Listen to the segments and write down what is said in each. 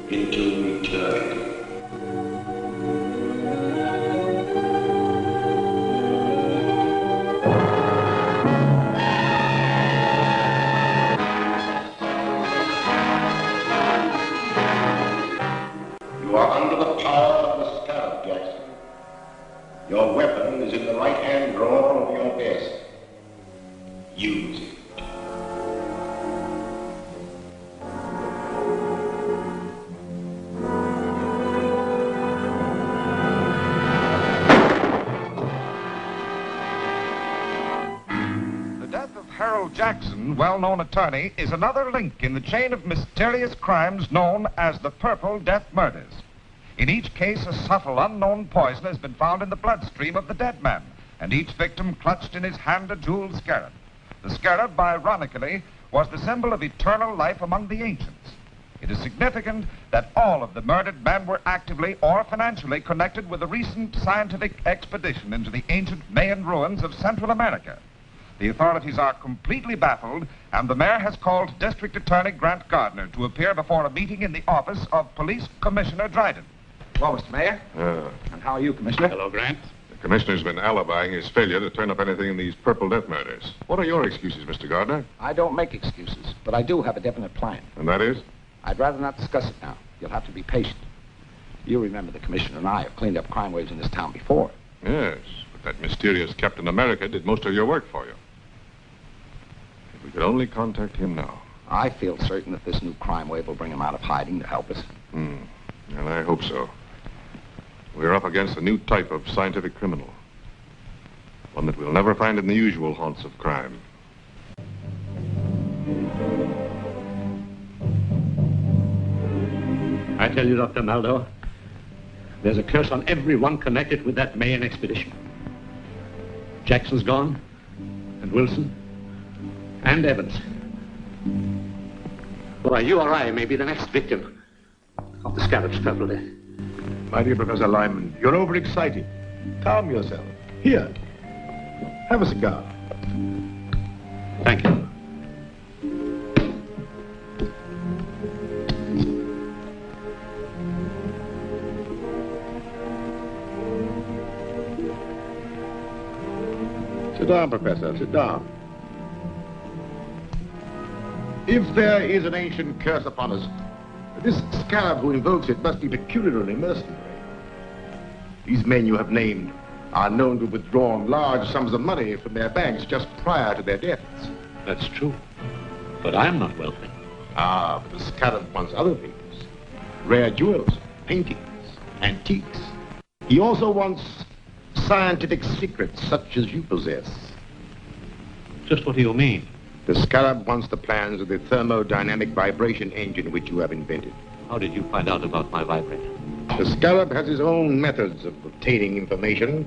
into eternity. You are under the power of the Scarab, Jackson. Your weapon is in the right-hand drawer of your desk. Use it. The death of Harold Jackson, well-known attorney, is another link in the chain of mysterious crimes known as the Purple Death Murders. In each case, a subtle, unknown poison has been found in the bloodstream of the dead man, and each victim clutched in his hand a jeweled scarab. The scarab, ironically, was the symbol of eternal life among the ancients. It is significant that all of the murdered men were actively or financially connected with a recent scientific expedition into the ancient Mayan ruins of Central America. The authorities are completely baffled, and the mayor has called District Attorney Grant Gardner to appear before a meeting in the office of Police Commissioner Dryden. Well, Mr. Mayor. And how are you, Commissioner? Hello, Grant. The commissioner's been alibying his failure to turn up anything in these Purple Death murders. What are your excuses, Mr. Gardner? I don't make excuses, but I do have a definite plan. And that is? I'd rather not discuss it now. You'll have to be patient. You remember the Commissioner and I have cleaned up crime waves in this town before. Yes, but that mysterious Captain America did most of your work for you. If we could only contact him now. I feel certain that this new crime wave will bring him out of hiding to help us. And I hope so. We're up against a new type of scientific criminal. One that we'll never find in the usual haunts of crime. I tell you, Dr. Maldo, there's a curse on everyone connected with that Mayan expedition. Jackson's gone, and Wilson, and Evans. Why, you or I may be the next victim of the Scarab's Purple Death. My dear Professor Lyman, you're overexcited. Calm yourself. Here, have a cigar. Thank you. Sit down, Professor, sit down. If there is an ancient curse upon us, this Scarab who invokes it must be peculiarly mercenary. These men you have named are known to have withdrawn large sums of money from their banks just prior to their deaths. That's true. But I'm not wealthy. Ah, but the Scarab wants other things. Rare jewels, paintings, antiques. He also wants scientific secrets such as you possess. Just what do you mean? The Scarab wants the plans of the thermodynamic vibration engine which you have invented. How did you find out about my vibrator? The Scarab has his own methods of obtaining information.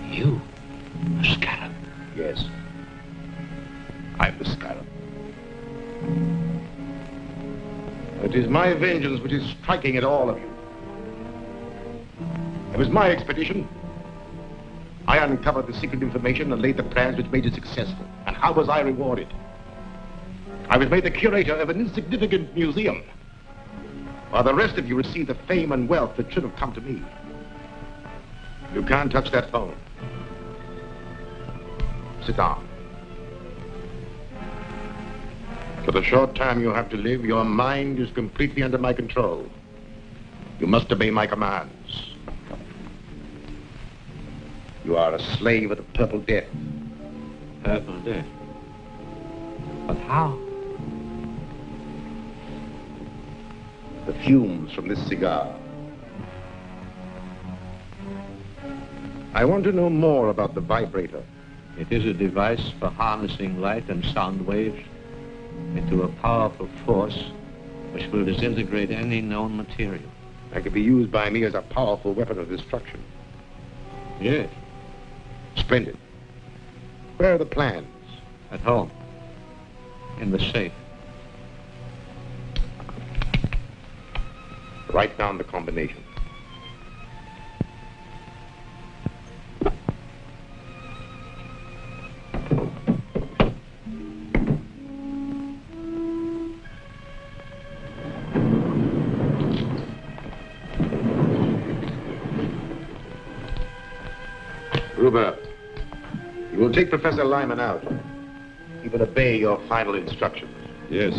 You? The Scarab? Yes. I'm the Scarab. It is my vengeance which is striking at all of you. It was my expedition. I uncovered the secret information and laid the plans which made it successful. And how was I rewarded? I was made the curator of an insignificant museum, while the rest of you received the fame and wealth that should have come to me. You can't touch that phone. Sit down. For the short time you have to live, your mind is completely under my control. You must obey my commands. You are a slave of the Purple Death. Purple Death? But how? The fumes from this cigar. I want to know more about the vibrator. It is a device for harnessing light and sound waves into a powerful force which will disintegrate any known material. That could be used by me as a powerful weapon of destruction. Yes. Splendid. Where are the plans? At home. In the safe. Write down the combination. Gruber, you will take Professor Lyman out. He will obey your final instructions. Yes.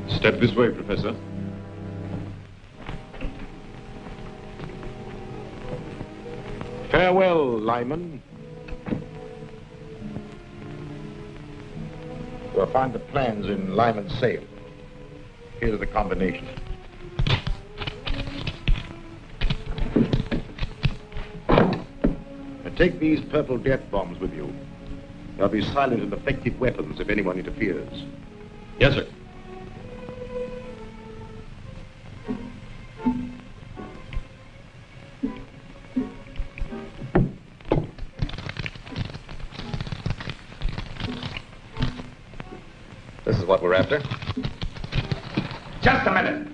Step this way, Professor. Farewell, Lyman. You'll find the plans in Lyman's safe. Here are the combinations. And take these purple death bombs with you. They'll be silent and effective weapons if anyone interferes. Yes, sir. This is what we're after. Just a minute.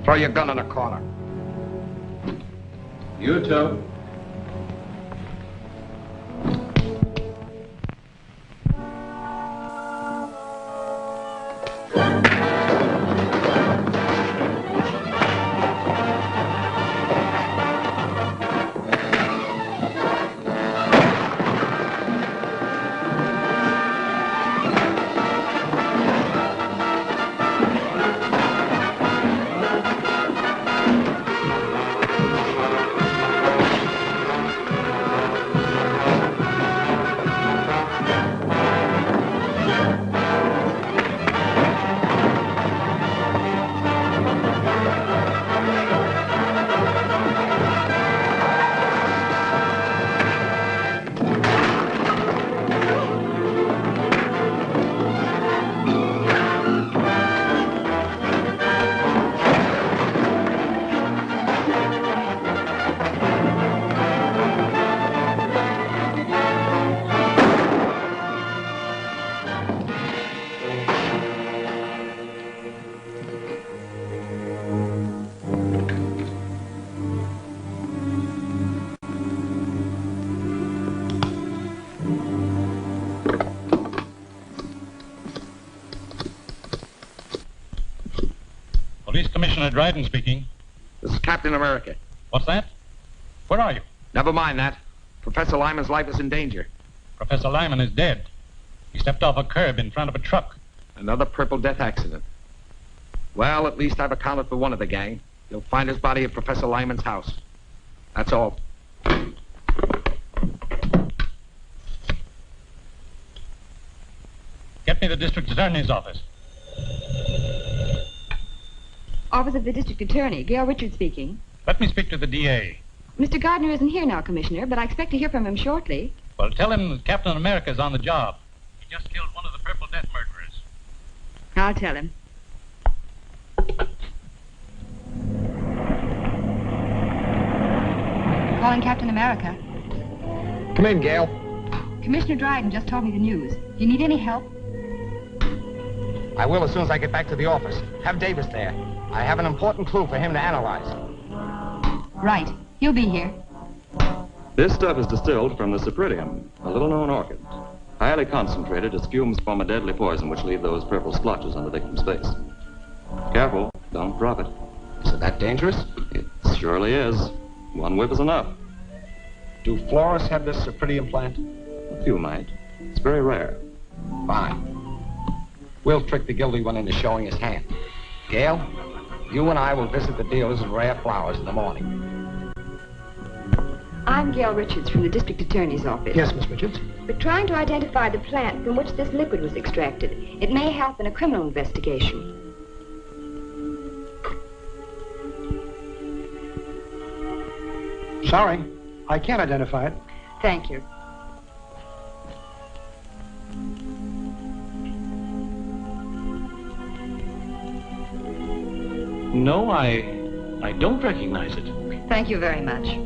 Throw your gun in a corner. You too. Police Commissioner Dryden speaking. This is Captain America. What's that? Where are you? Never mind that. Professor Lyman's life is in danger. Professor Lyman is dead. He stepped off a curb in front of a truck. Another Purple Death accident. Well, at least I've accounted for one of the gang. You'll find his body at Professor Lyman's house. That's all. Get me the district attorney's office. Office of the District Attorney. Gail Richards speaking. Let me speak to the DA. Mr. Gardner isn't here now, Commissioner, but I expect to hear from him shortly. Well, tell him that Captain America's on the job. He just killed one of the Purple Death murderers. I'll tell him. Calling Captain America. Come in, Gail. Commissioner Dryden just told me the news. Do you need any help? I will as soon as I get back to the office. Have Davis there. I have an important clue for him to analyze. Right. He'll be here. This stuff is distilled from the cypripedium, a little-known orchid. Highly concentrated, its fumes form a deadly poison which leave those purple splotches on the victim's face. Careful, don't drop it. Is it that dangerous? It surely is. One whiff is enough. Do florists have this cypripedium plant? A few might. It's very rare. Fine. We'll trick the guilty one into showing his hand. Gail, you and I will visit the dealers in rare flowers in the morning. I'm Gail Richards from the District Attorney's office. Yes, Miss Richards. We're trying to identify the plant from which this liquid was extracted. It may help in a criminal investigation. Sorry, I can't identify it. Thank you. No, I don't recognize it. Thank you very much.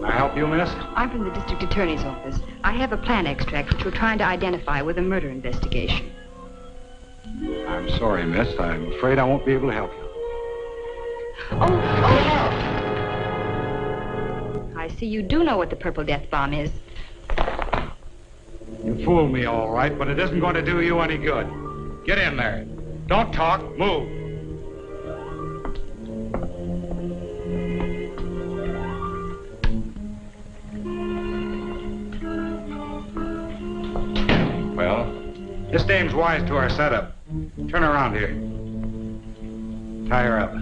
May I help you, miss? I'm from the District Attorney's office. I have a plant extract which we're trying to identify with a murder investigation. I'm sorry, miss. I'm afraid I won't be able to help you. I see you do know what the Purple Death Bomb is. You fooled me, all right, but it isn't going to do you any good. Get in there. Don't talk. Move. Well, this dame's wise to our setup. Turn around here. Tie her up.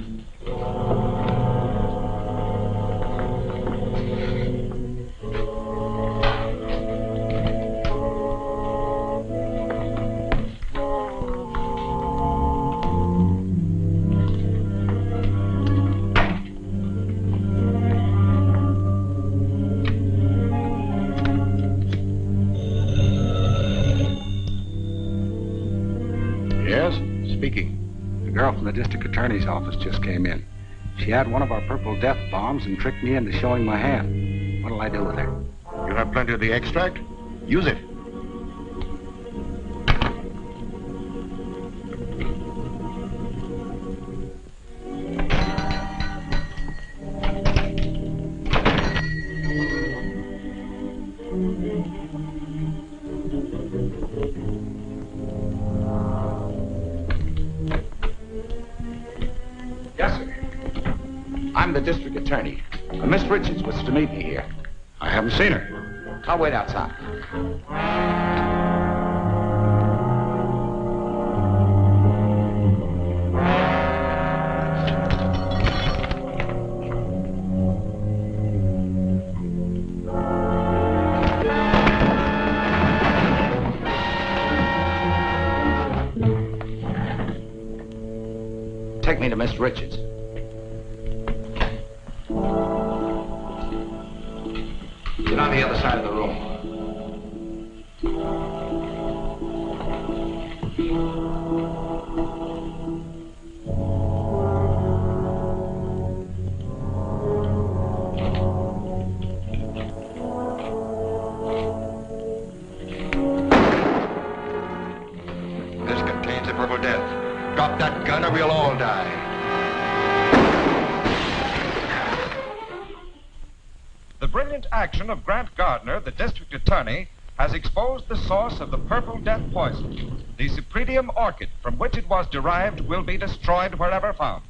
Yes, speaking. The girl from the district attorney's office just came in. She had one of our Purple Death bombs and tricked me into showing my hand. What'll I do with her? You have plenty of the extract? Use it. Yes, sir. I'm the district attorney. Miss Richards was to meet me here. I haven't seen her. I'll wait outside. Take me to Miss Richards. Get on the other side of the room. This contains the Purple Death. Drop that gun or we'll all die. The brilliant action of Grant Gardner, the district attorney, has exposed the source of the Purple Death poison. The Cypripedium orchid from which it was derived will be destroyed wherever found.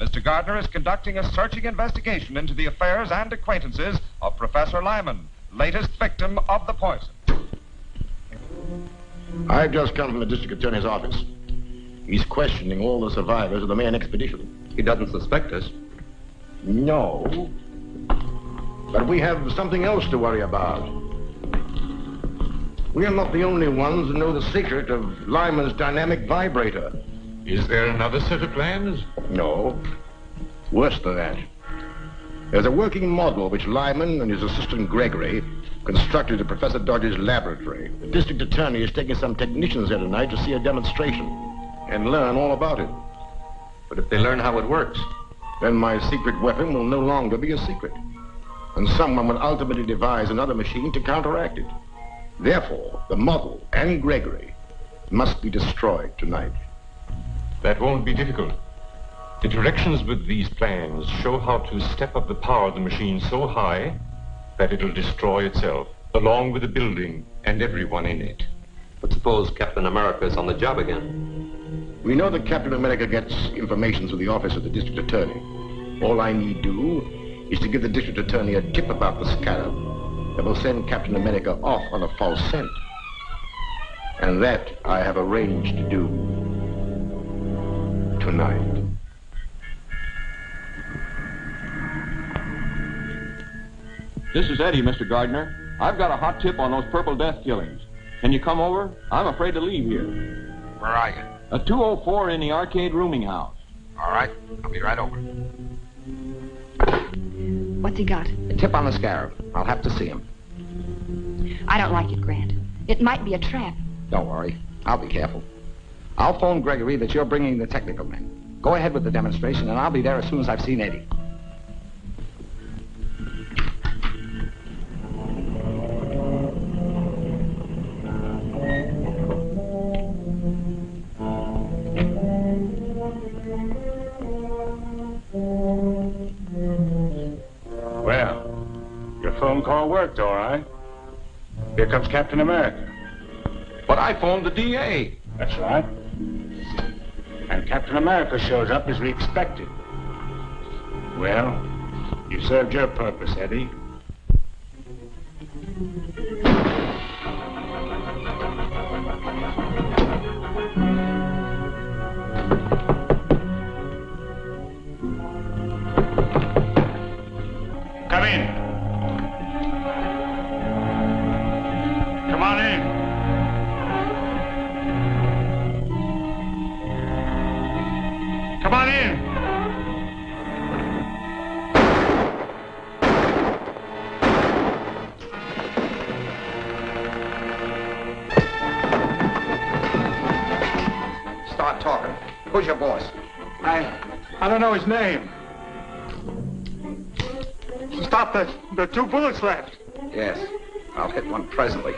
Mr. Gardner is conducting a searching investigation into the affairs and acquaintances of Professor Lyman, latest victim of the poison. I've just come from the district attorney's office. He's questioning all the survivors of the main expedition. He doesn't suspect us. No. But we have something else to worry about. We are not the only ones who know the secret of Lyman's dynamic vibrator. Is there another set of plans? No. Worse than that. There's a working model which Lyman and his assistant Gregory constructed at Professor Dodge's laboratory. The district attorney is taking some technicians there tonight to see a demonstration and learn all about it. But if they learn how it works, Then my secret weapon will no longer be a secret. And someone will ultimately devise another machine to counteract it. Therefore, the model and Gregory must be destroyed tonight. That won't be difficult. The directions with these plans show how to step up the power of the machine so high that it'll destroy itself, along with the building and everyone in it. But suppose Captain America's on the job again? We know that Captain America gets information through the office of the district attorney. All I need do is to give the district attorney a tip about the scarab that will send Captain America off on a false scent. And that I have arranged to do tonight. This is Eddie, Mr. Gardner. I've got a hot tip on those Purple Death killings. Can you come over? I'm afraid to leave here. Where are you? A 204 in the arcade rooming house. All right, I'll be right over. What's he got? A tip on the scarab. I'll have to see him. I don't like it, Grant. It might be a trap. Don't worry. I'll be careful. I'll phone Gregory that you're bringing the technical men. Go ahead with the demonstration, and I'll be there as soon as I've seen Eddie. phone call worked, all right. Here comes Captain America. But I phoned the DA. That's right. And Captain America shows up as we expected. Well, you served your purpose, Eddie. Come in. Come on in. Come on in. Start talking. Who's your boss? I don't know his name. Stop the 2 bullets left. Yes. I'll hit one presently.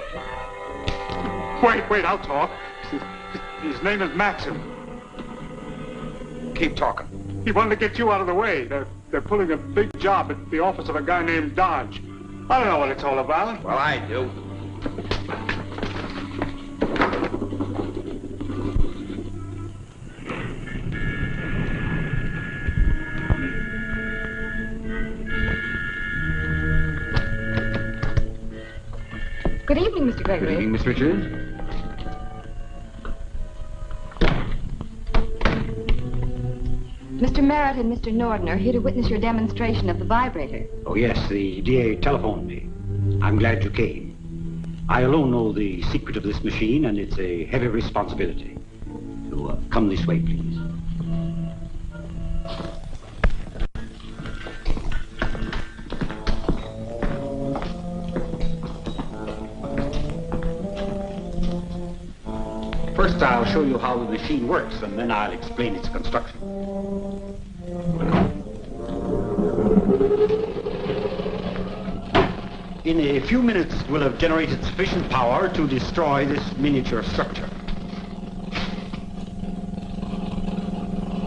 Wait, I'll talk. His name is Maxim. Keep talking. He wanted to get you out of the way. They're pulling a big job at the office of a guy named Dodge. I don't know what it's all about. Well, I do. Good evening, Mr. Gregory. Good evening, Miss Richards. Mr. Merritt and Mr. Norden are here to witness your demonstration of the vibrator. Oh, yes, the DA telephoned me. I'm glad you came. I alone know the secret of this machine, and it's a heavy responsibility. So, come this way, please. First, I'll show you how the machine works, and then I'll explain its construction. In a few minutes, we'll have generated sufficient power to destroy this miniature structure.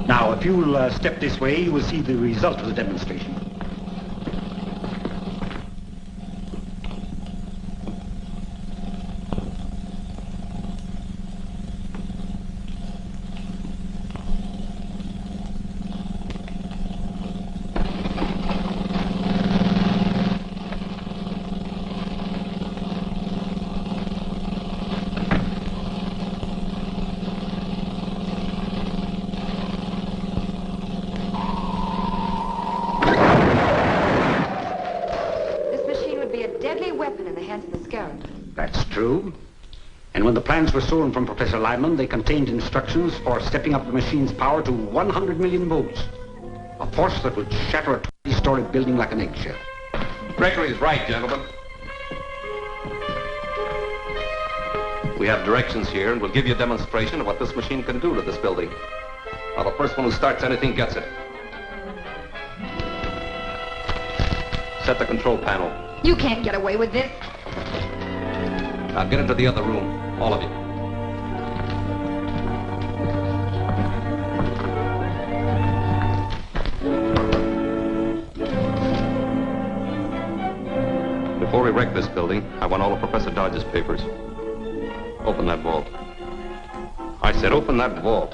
Now, if you'll step this way, you will see the result of the demonstration. That's true. And when the plans were stolen from Professor Lyman, they contained instructions for stepping up the machine's power to 100 million volts. A force that would shatter a 20-story building like an eggshell. Gregory's right, gentlemen. We have directions here, and we'll give you a demonstration of what this machine can do to this building. Now, the first one who starts anything gets it. Set the control panel. You can't get away with this. Now get into the other room, all of you. Before we wreck this building, I want all of Professor Dodge's papers. Open that vault. I said open that vault.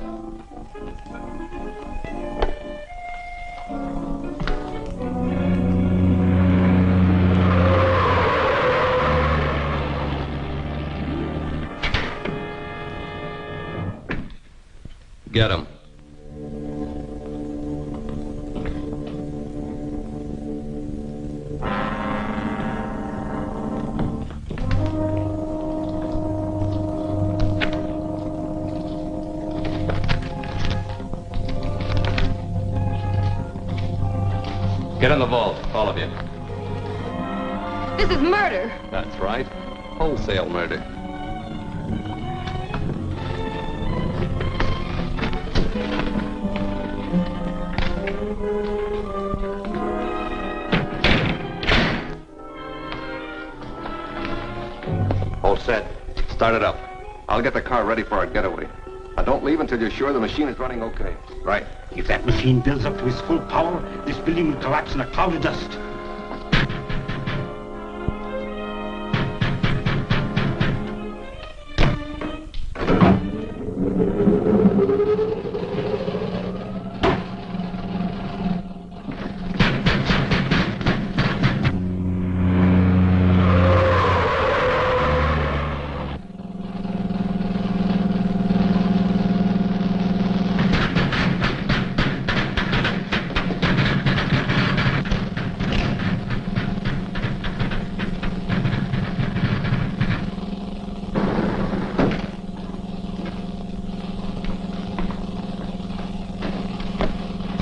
Get him. Get in the vault, all of you. This is murder. That's right. Wholesale murder. All set. Start it up. I'll get the car ready for our getaway. Now, don't leave until you're sure the machine is running okay. Right. If that machine builds up to its full power, this building will collapse in a cloud of dust.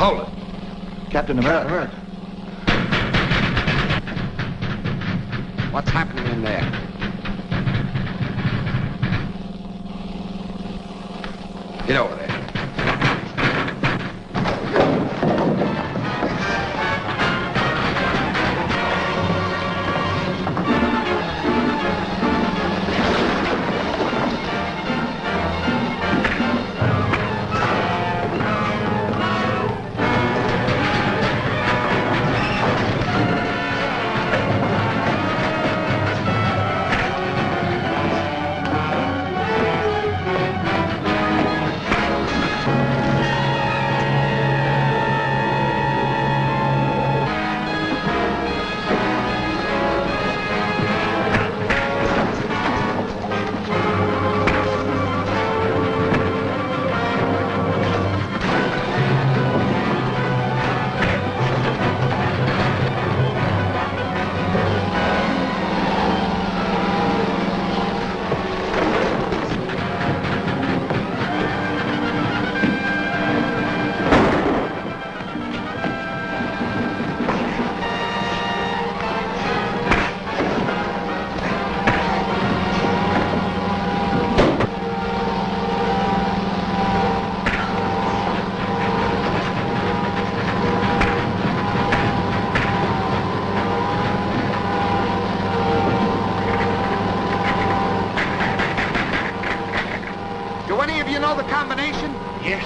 Hold it. Captain America. What's happening in there? Get over there. Combination? Yes.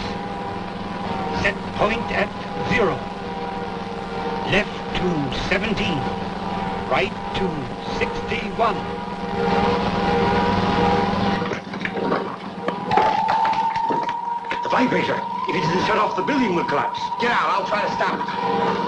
Set point at 0. Left to 17. Right to 61. The vibrator. If it isn't shut off, the building will collapse. Get out. I'll try to stop it.